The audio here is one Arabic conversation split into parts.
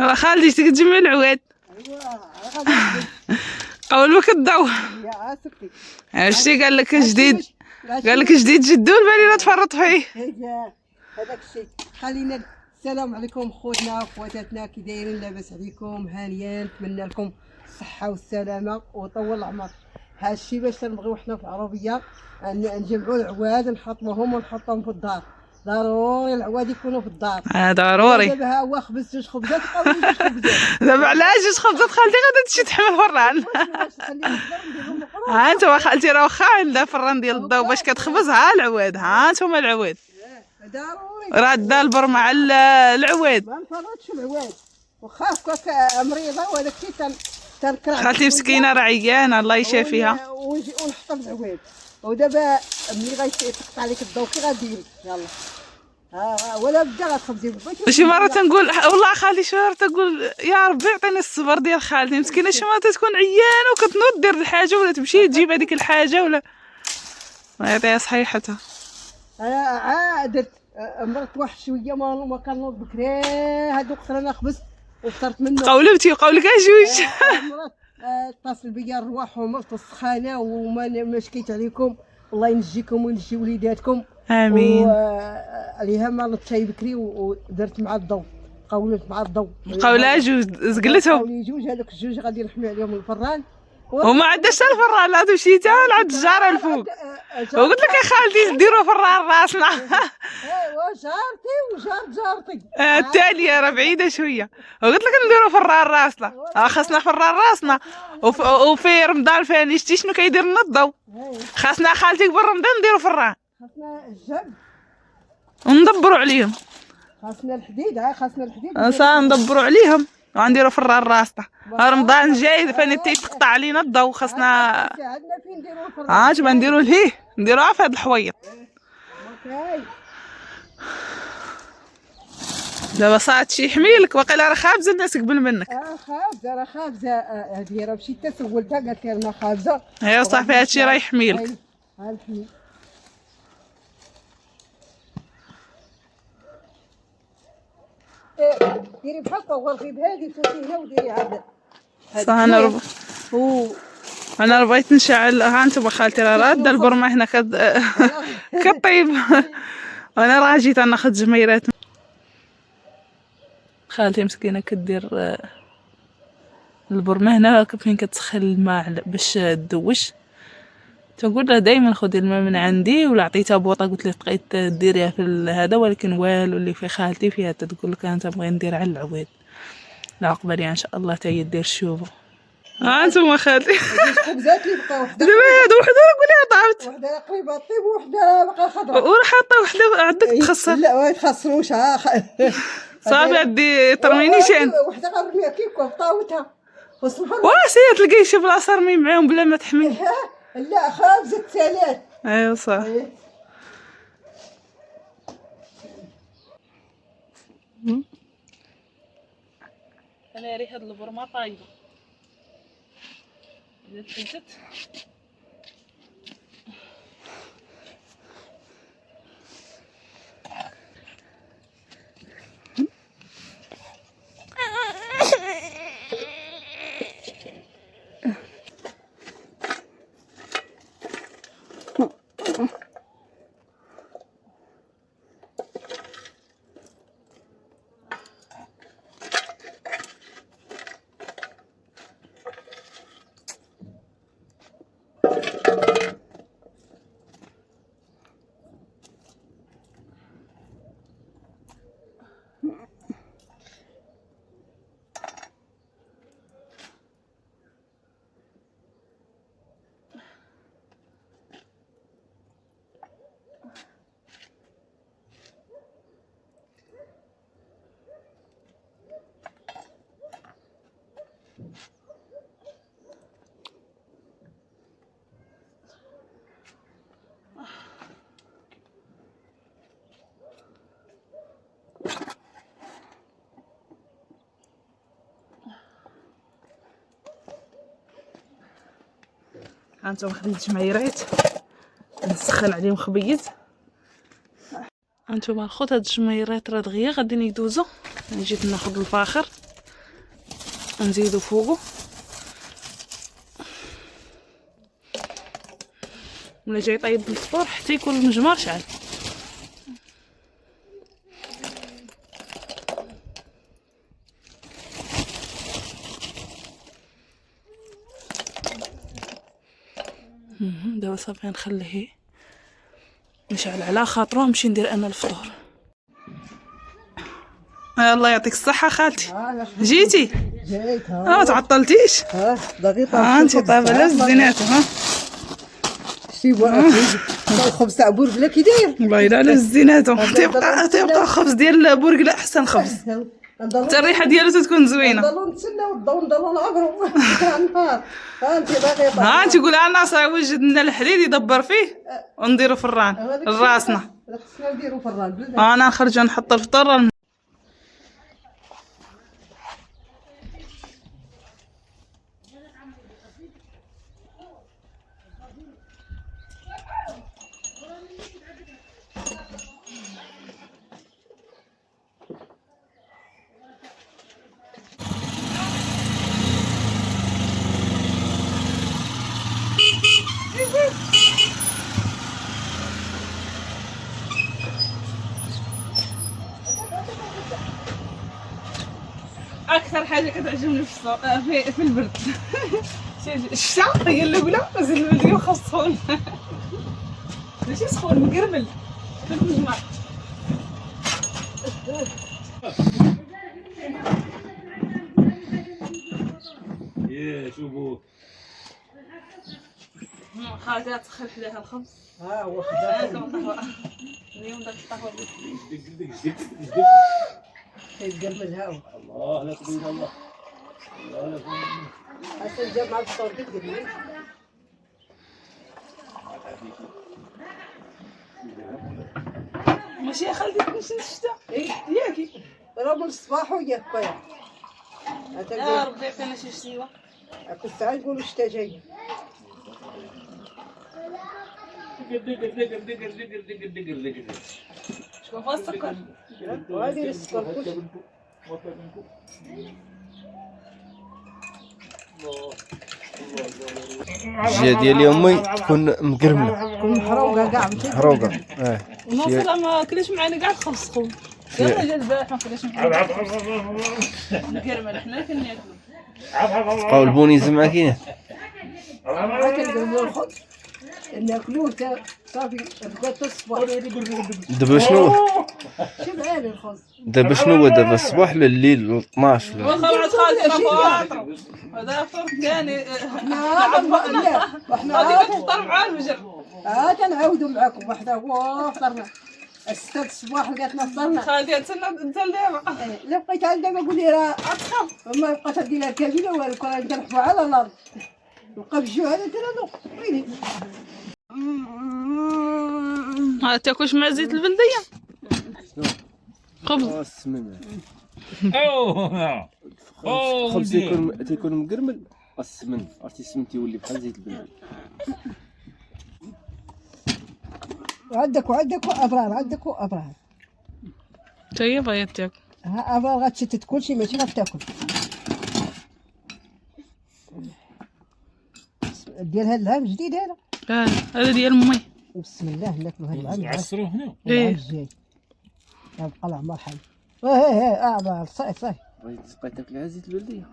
راه خالتي شتي كتجمع العواد. اول ما كتضو يا سكتي عرفتي قال لك جديد، قال لك جديد جدو البالي لا تفرط فيه. هذاك الشيء. خلينا السلام عليكم خوتنا وخواتاتنا، كي دايرين؟ لاباس عليكم؟ هانيين، نتمنى لكم الصحه والسلامه وطول العمر. هادشي باش تنبغيو حنا في العربيه نجمعوا العواد نحطموهم ونحطهم في الدار. ضروري العواد يكونوا في الدار. ضروري. دابا ها هو خبز جوج خبزات بقاو جوج خبزات. دابا علاش جوج خبزات خالتي غادا تمشي تحمل فران؟ ها انتما خالتي راه واخا عندها فران ديال الضو باش كتخبز، ها العواد، ها انتما العواد ضروري راه دا البر مع العواد. ما نفرطش العواد واخا هكاك مريضه، وداك الشيء تنكره خالتي مسكينه راه عيانه الله يشافيها. ونحط العواد. ودابا ملي غيتقطع عليك الضو كي غديري؟ يلا ولا بدا غتخبزي بغيتي. شي مره تنقول والله خالتي شي مره تنقول يا ربي عطيني الصبر ديال خالتي مسكينه، شي مره تكون عيانه وكتنوض دير الحاجه ولا تمشي تجيب هذيك الحاجه ولا الله يعطيها صحيحتها. انا عادت مرت واحد شويه ما كنوض بكري، هادوك انا خبزت وفطرت منه. قولبتي وقولك جوج. مرات اتصل بيا الرواح ومرت السخانه وما شكيت عليكم، الله ينجيكم وينجي وليداتكم. امين. عليها ما نطشاي بكري ودرت مع الضو، قولت مع الضو قولها جوج زقلتهم. قولي جوج، هذوك الجوج غادي نحمي عليهم الفران. وما عندهاش حتى الفران، لا تمشي حتى لعند الجاره الفوق. وقلت لك يا خالتي نديرو فران راسنا. ايوا جارتي وجار جارتي الثانيه راه بعيده شويه. وقلت لك نديرو فران راسنا، خاصنا فران راسنا. وفي رمضان فاني شتي شنو كيدير لنا الضو، خاصنا خالتي قبل رمضان نديرو فران خاصنا الجب وندبروا عليهم. خاصنا الحديد، خاصنا الحديد ندبروا عليهم ونديروا فران راسنا. رمضان جاي فاني تيتقطع علينا الضو، خاصنا عندنا فين نديروا الفران. تبا نديروا لهيه نديروها في هاد الحويط. دابا صارت شي يحميلك واقيلا راه خابزه الناس قبل منك. خابزه راه خابزه. هذه راه مشيت تسولتها قالت لي انا خابزه. ايوا صافي هادشي راه يحميلك. ها الحميل. ديري بحال غرفي بهادي فوتي هنا وديري هذا. انا بغيت نشعل. ها انتما خالتي راه راده البرمه هنا كطيب. وانا راه جيت ناخذ جميرات. خالتي مسكينه كدير البرمه هنا فين كتسخن الماء باش تدوش. تنقول لها دائما خذي الماء من عندي، ولا عطيتها بوطه قلت لها بقيت ديريها في هذا، ولكن والو اللي في خالتي فيها تقول لك انا تبغي ندير على العواد. لا عقبالي ان شاء الله تا هي دير شوفو. ها انتما خالتي خبزات اللي بقاو وحده دابا هادو وحده قوليها طابت، وحده قريبه طيب وحده باقا خضراء، وراه حاطه وحده عندك تخسر. لا ما يتخسروش. صافي عندي ترمينيشان وحده غنرميها كيف طاوتها وسبحان الله. واسيت تلقاي شي بلاصه رمي معاهم بلا ما تحمي. لا خابزه ثلاث. ايوا صافي. انا ريحه البرمه طايبه اذا تحدت. هانتوما خديت جميرات نسخن عليهم خبيز. هانتوما الخوت هاد الجميرات راه دغيا غادي يدوزو. جيت ناخذ الفاخر نزيدو فوقه ولا جاي طيب الفطور حتى يكون المجمر شعل. دابا صافي نخليه نشعل على خاطرو نمشي ندير انا الفطور. الله يعطيك الصحة خالتي. جيتي؟ جيت ما تعطلتيش؟ دقيقة. انت طابة على الزينات ها. شتي الخبز تاع بورقلا كي داير؟ والله الا على الزينات. تيبقى خبز ديال بورقلا احسن خبز. حتى الريحة ديالو تكون زوينة. نضلو نتسناو الضو نضلو نعبرو النهار. ها انت باغي ها انت قول انا صاي وجد لنا الحليب يدبر فيه ونديرو فران لراسنا. خصنا نديرو فران بلدان. انا نخرجو نحط الفطور. اكثر حاجه كتعجبني في البرد الشتا هي الاولى. نزل البرد واخا سخون ماشي سخون مقرمل في المجمع. شوفوا خالتي تسخن حداها الخبز. ها هو خدام قهوه اليوم داك القهوه كيتقلب هاو. الله لا تقول الله. الله لا تقول. حسن جاب مع الفطور قد ماشي يا خالتي تمشي الشتا ياكي راه من الصباح وياك بايع. يا ربي عطينا شي سيوه. كل ساعة نقولوا الشتا جاي. شكون فيها السكر؟ وهذه السكر كلشي. الجهه ديال امي تكون مقرمله تكون محروقة كاع محروقه. ونوصل ما كليش معنا كاع الخبز سخون. يلا جا البارح ما كليش معنا نكرمل حنا كناكلو. بقاو البونيز ما كاينين. كنقلبوا الخبز ناكلوه صافي بقات الصباح. دابا شنو شبعان الخبز. دابا شنو هو دابا الصباح ولا الليل 12 ولا واخا بعد خالتي فاطر هذا فطور ثاني. لا غادي تفطر مع الفجر. كنعاودوا معاكم وحده هو فطرنا الستة الصباح لقاتنا فطرنا. خالتي تسنى انت دابا لا بقيت عاد دابا قولي راه تخاف ما بقات تدير لها كامله والو كون كنحبوا على الارض نبقى بالجوع هذا ترى ويلي. ها تاكلش مع زيت البلديه خبز. السمن اوه الخبز تيكون مقرمل. السمن عرفتي السمن تيولي بحال زيت البلدي. وعندك ابرار عندك ابرار. تاهي بغيت تاكل. ها ابرار غتشتت كلشي ماشي غتاكل. ديال هاد العام جديد هذا. هذا ديال امي. بسم الله ناكلو هاد العام. عصروا هنا. العام الجاي يبقى العمر حي. ابرار صاي بغيتي تبقاي تاكلي زيت البلديه.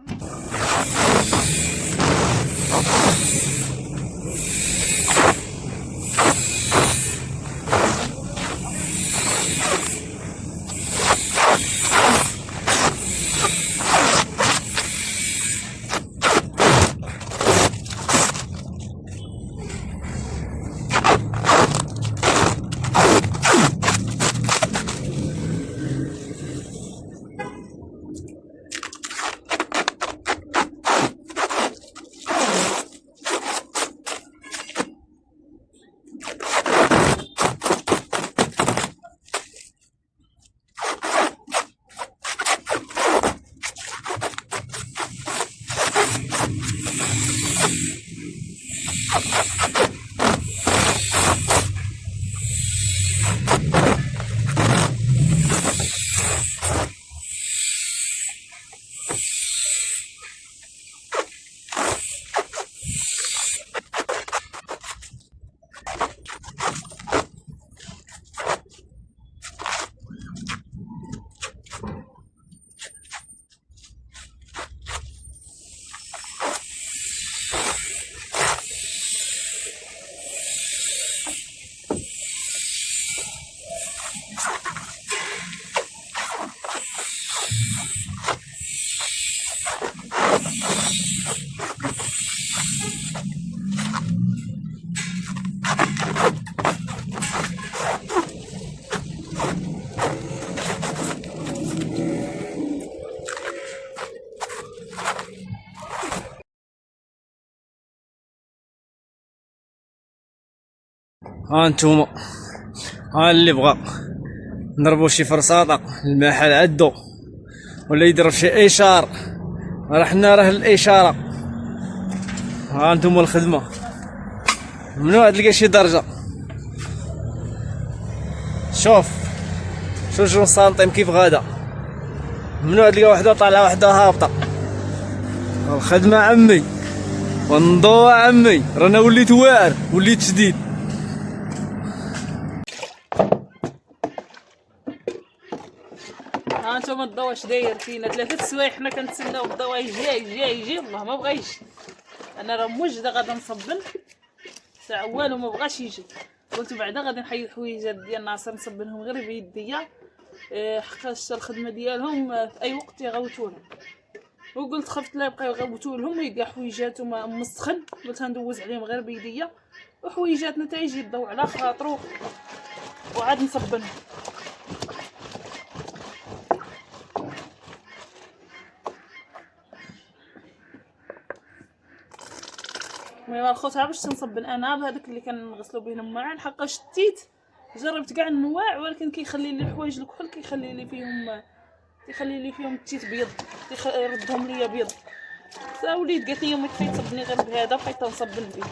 ها انتوما، ها اللي بغى نضربو شي فرصاطة المحل عدو ولا يضرب شي اشار راه حنا راه الاشارة. ها انتوما الخدمة ممنوع تلقى شي درجة. شوف 20 سنتيم كيف غادا، ممنوع تلقى وحدة طالعة وحدة هابطة. الخدمة عمي والنضوء عمي، رانا وليت واعر وليت شديد. ها انتم الضوء اش داير فينا 3 سوايع حنا كنتسناو الضوء يجي الله ما بغايش. انا راه موجده غادا نصبن ساعه والو ما بغاش يجي. قلت بعدا غادي نحيد الحويجات ديال ناصر نصبنهم غير بيديا حقاش الخدمه ديالهم في اي وقت يغوتولهم. وقلت خفت لا يبقاو يغوتولهم ويلقى حويجاتهم مسخن، قلت ندوز عليهم غير بيديا وحويجاتنا تا يجي الضوء على خاطرو وعاد نصبنهم. المهم الخوت باش تنصبن انا بهذاك اللي كنغسلو به الماعن، حقاش شتيت جربت كاع النواع ولكن كيخلي لي الحوايج الكحل كيخلي لي فيهم التيت بيض، يردهم ليا بيض. وليد قالت لي ما كفاية تصبني غير بهذا بقيت نصبن به.